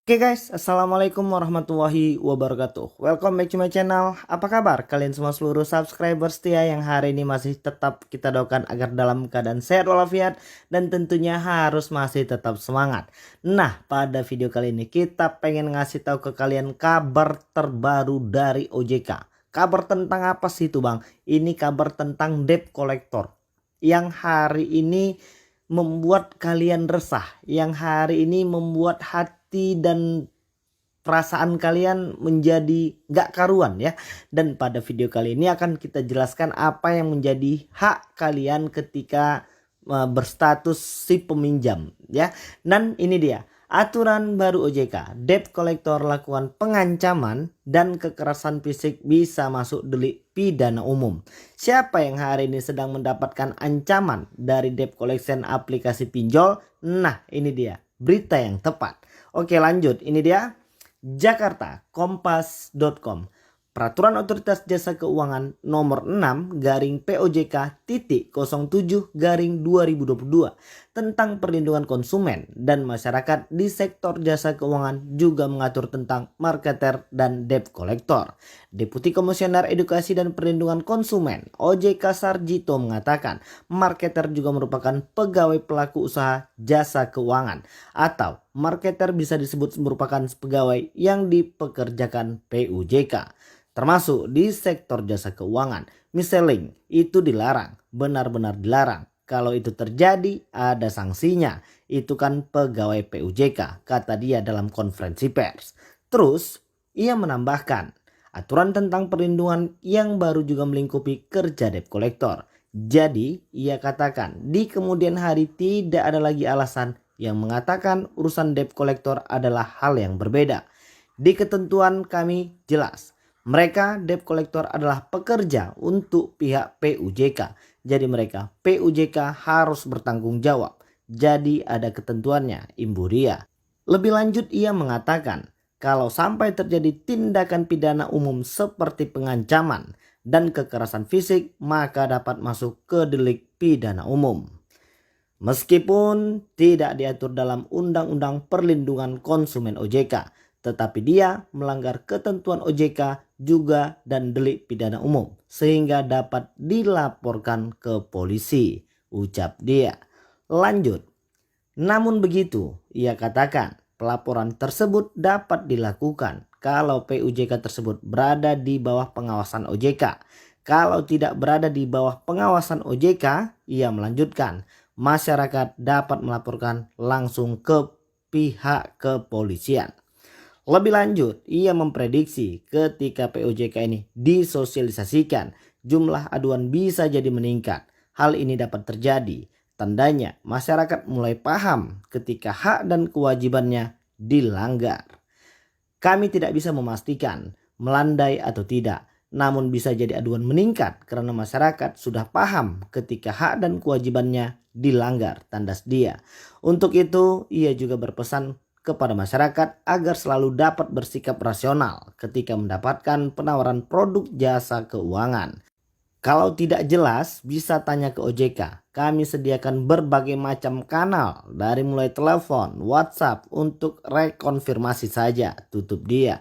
Oke guys, assalamualaikum warahmatullahi wabarakatuh. Welcome back to my channel. Apa kabar kalian semua seluruh subscriber setia yang hari ini masih tetap kita doakan agar dalam keadaan sehat walafiat dan tentunya harus masih tetap semangat. Nah, pada video kali ini kita pengen ngasih tahu ke kalian kabar terbaru dari OJK. Kabar tentang apa sih itu Bang? Ini kabar tentang debt collector yang hari ini membuat kalian resah, yang hari ini membuat hati dan perasaan kalian menjadi gak karuan ya. Dan pada video kali ini akan kita jelaskan apa yang menjadi hak kalian ketika berstatus si peminjam ya. Dan ini dia aturan baru OJK, debt collector lakukan pengancaman dan kekerasan fisik bisa masuk delik pidana umum. Siapa yang hari ini sedang mendapatkan ancaman dari debt collection aplikasi pinjol? Nah, ini dia berita yang tepat. Oke, lanjut. Ini dia Jakarta, kompas.com. Peraturan Otoritas Jasa Keuangan nomor 6 garing POJK titik 07 garing 2022 tentang perlindungan konsumen dan masyarakat di sektor jasa keuangan juga mengatur tentang marketer dan debt collector. Deputi Komisioner Edukasi dan Perlindungan Konsumen OJK Sarjito mengatakan marketer juga merupakan pegawai pelaku usaha jasa keuangan atau marketer bisa disebut merupakan pegawai yang dipekerjakan PUJK. Termasuk di sektor jasa keuangan. Mis-selling itu dilarang, benar-benar dilarang. Kalau itu terjadi ada sanksinya. Itu kan pegawai PUJK, kata dia dalam konferensi pers. Terus ia menambahkan aturan tentang perlindungan yang baru juga melingkupi kerja debt collector. Jadi ia katakan di kemudian hari tidak ada lagi alasan yang mengatakan urusan debt collector adalah hal yang berbeda. Di ketentuan kami jelas. Mereka debt collector adalah pekerja untuk pihak PUJK. Jadi mereka PUJK harus bertanggung jawab. Jadi ada ketentuannya, Ibu Ria. Lebih lanjut ia mengatakan kalau sampai terjadi tindakan pidana umum seperti pengancaman dan kekerasan fisik maka dapat masuk ke delik pidana umum. Meskipun tidak diatur dalam Undang-Undang Perlindungan Konsumen OJK, tetapi dia melanggar ketentuan OJK juga dan delik pidana umum sehingga dapat dilaporkan ke polisi, ucap dia. Lanjut. Namun begitu, ia katakan pelaporan tersebut dapat dilakukan kalau PUJK tersebut berada di bawah pengawasan OJK. Kalau tidak berada di bawah pengawasan OJK, ia melanjutkan masyarakat dapat melaporkan langsung ke pihak kepolisian. Lebih lanjut, ia memprediksi ketika POJK ini disosialisasikan, jumlah aduan bisa jadi meningkat. Hal ini dapat terjadi. Tandanya masyarakat mulai paham ketika hak dan kewajibannya dilanggar. Kami tidak bisa memastikan melandai atau tidak, namun bisa jadi aduan meningkat karena masyarakat sudah paham ketika hak dan kewajibannya dilanggar, tandas dia. Untuk itu, ia juga berpesan kepada masyarakat agar selalu dapat bersikap rasional ketika mendapatkan penawaran produk jasa keuangan. Kalau tidak jelas bisa tanya ke OJK. Kami sediakan berbagai macam kanal dari mulai telepon, WhatsApp untuk rekonfirmasi saja, tutup dia.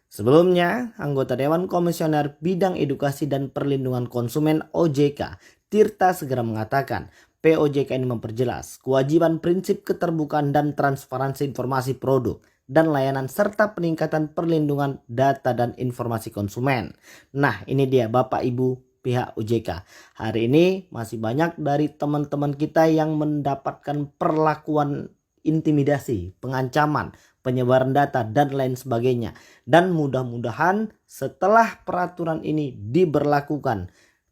Sebelumnya, anggota Dewan Komisioner Bidang Edukasi dan Perlindungan Konsumen OJK, Tirta segera mengatakan POJK ini memperjelas kewajiban prinsip keterbukaan dan transparansi informasi produk dan layanan serta peningkatan perlindungan data dan informasi konsumen. Nah, ini dia Bapak Ibu pihak OJK. Hari ini masih banyak dari teman-teman kita yang mendapatkan perlakuan intimidasi, pengancaman, penyebaran data dan lain sebagainya. Dan mudah-mudahan setelah peraturan ini diberlakukan,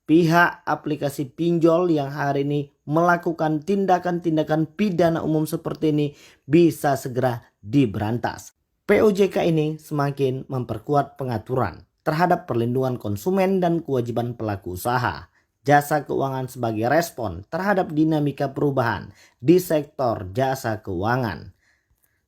pihak aplikasi pinjol yang hari ini melakukan tindakan-tindakan pidana umum seperti ini bisa segera diberantas. POJK ini semakin memperkuat pengaturan terhadap perlindungan konsumen dan kewajiban pelaku usaha jasa keuangan sebagai respon terhadap dinamika perubahan di sektor jasa keuangan.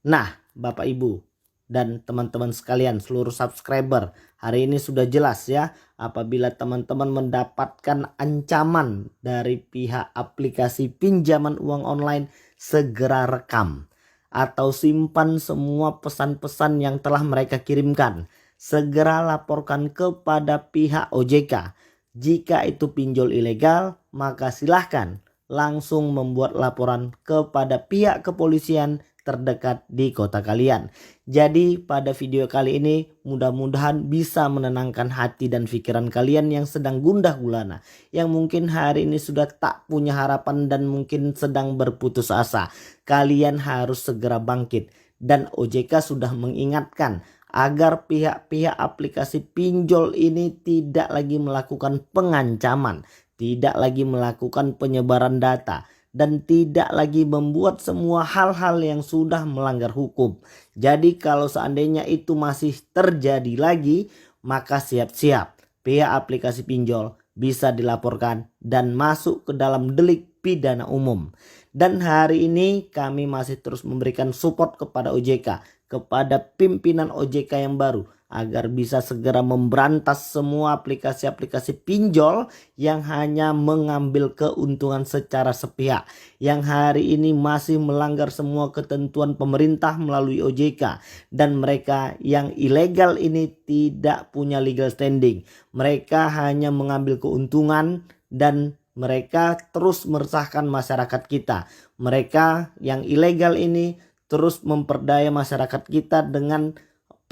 Nah, Bapak Ibu dan teman-teman sekalian seluruh subscriber, hari ini sudah jelas ya, apabila teman-teman mendapatkan ancaman dari pihak aplikasi pinjaman uang online, segera rekam. atau simpan semua pesan-pesan yang telah mereka kirimkan. Segera laporkan kepada pihak OJK. Jika itu pinjol ilegal, maka silahkan langsung membuat laporan kepada pihak kepolisian terdekat di kota kalian. Jadi pada video kali ini mudah-mudahan bisa menenangkan hati dan pikiran kalian yang sedang gundah gulana, yang mungkin hari ini sudah tak punya harapan dan mungkin sedang berputus asa. Kalian harus segera bangkit, dan OJK sudah mengingatkan agar pihak-pihak aplikasi pinjol ini tidak lagi melakukan pengancaman, tidak lagi melakukan penyebaran data, dan tidak lagi membuat semua hal-hal yang sudah melanggar hukum. Jadi kalau seandainya itu masih terjadi lagi, maka siap-siap pihak aplikasi pinjol bisa dilaporkan dan masuk ke dalam delik pidana umum. Dan hari ini kami masih terus memberikan support kepada OJK, kepada pimpinan OJK yang baru, agar bisa segera memberantas semua aplikasi-aplikasi pinjol yang hanya mengambil keuntungan secara sepihak, yang hari ini masih melanggar semua ketentuan pemerintah melalui OJK, dan mereka yang ilegal ini tidak punya legal standing. Mereka hanya mengambil keuntungan dan mereka terus meresahkan masyarakat kita. Mereka yang ilegal ini terus memperdaya masyarakat kita dengan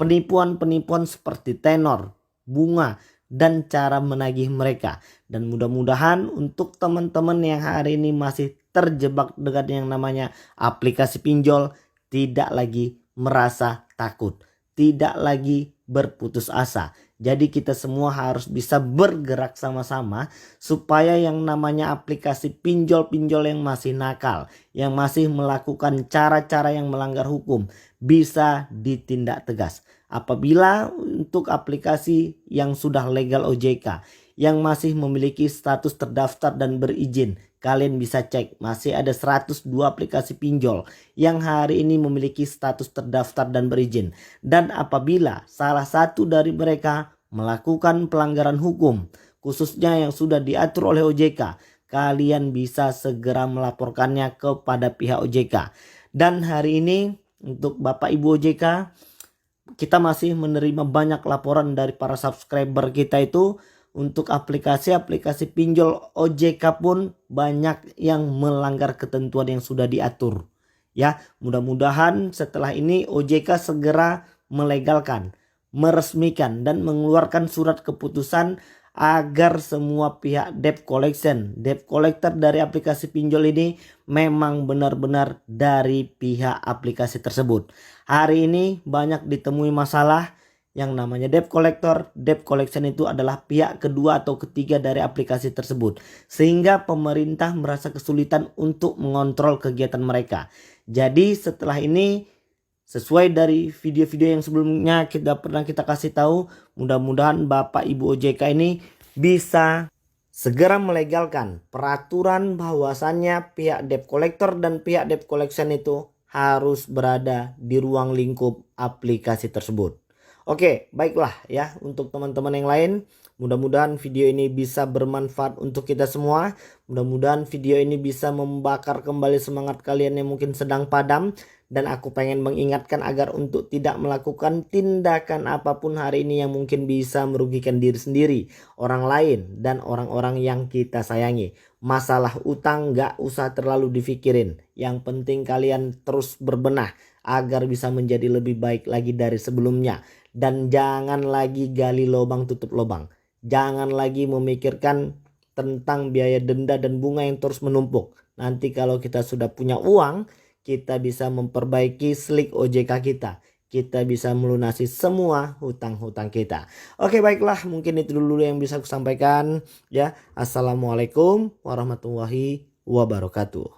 penipuan-penipuan seperti tenor, bunga, dan cara menagih mereka. Dan mudah-mudahan untuk teman-teman yang hari ini masih terjebak dengan yang namanya aplikasi pinjol, tidak lagi merasa takut, tidak lagi berputus asa. Jadi kita semua harus bisa bergerak sama-sama supaya yang namanya aplikasi pinjol-pinjol yang masih nakal, yang masih melakukan cara-cara yang melanggar hukum, bisa ditindak tegas. Apabila untuk aplikasi yang sudah legal OJK, yang masih memiliki status terdaftar dan berizin, kalian bisa cek masih ada 102 aplikasi pinjol yang hari ini memiliki status terdaftar dan berizin. Dan apabila salah satu dari mereka melakukan pelanggaran hukum, khususnya yang sudah diatur oleh OJK, kalian bisa segera melaporkannya kepada pihak OJK. Dan hari ini untuk Bapak Ibu OJK, kita masih menerima banyak laporan dari para subscriber kita itu untuk aplikasi-aplikasi pinjol OJK pun banyak yang melanggar ketentuan yang sudah diatur. Ya, mudah-mudahan setelah ini OJK segera melegalkan, meresmikan, dan mengeluarkan surat keputusan agar semua pihak debt collector dari aplikasi pinjol ini memang benar-benar dari pihak aplikasi tersebut. Hari ini banyak ditemui masalah yang namanya debt collection itu adalah pihak kedua atau ketiga dari aplikasi tersebut, sehingga pemerintah merasa kesulitan untuk mengontrol kegiatan mereka. Jadi setelah ini, sesuai dari video-video yang sebelumnya pernah kita kasih tahu, mudah-mudahan Bapak Ibu OJK ini bisa segera melegalkan peraturan bahwasannya pihak debt collector dan pihak debt collection itu harus berada di ruang lingkup aplikasi tersebut. Oke, baiklah ya, untuk teman-teman yang lain, mudah-mudahan video ini bisa bermanfaat untuk kita semua. Mudah-mudahan video ini bisa membakar kembali semangat kalian yang mungkin sedang padam. Dan aku pengen mengingatkan agar untuk tidak melakukan tindakan apapun hari ini yang mungkin bisa merugikan diri sendiri, orang lain, dan orang-orang yang kita sayangi. Masalah utang gak usah terlalu dipikirin. Yang penting kalian terus berbenah agar bisa menjadi lebih baik lagi dari sebelumnya. Dan jangan lagi gali lubang tutup lubang. Jangan lagi memikirkan tentang biaya denda dan bunga yang terus menumpuk. Nanti kalau kita sudah punya uang, kita bisa memperbaiki slik OJK kita. Kita bisa melunasi semua hutang-hutang kita. Oke, baiklah, mungkin itu dulu yang bisa aku sampaikan ya. Assalamualaikum warahmatullahi wabarakatuh.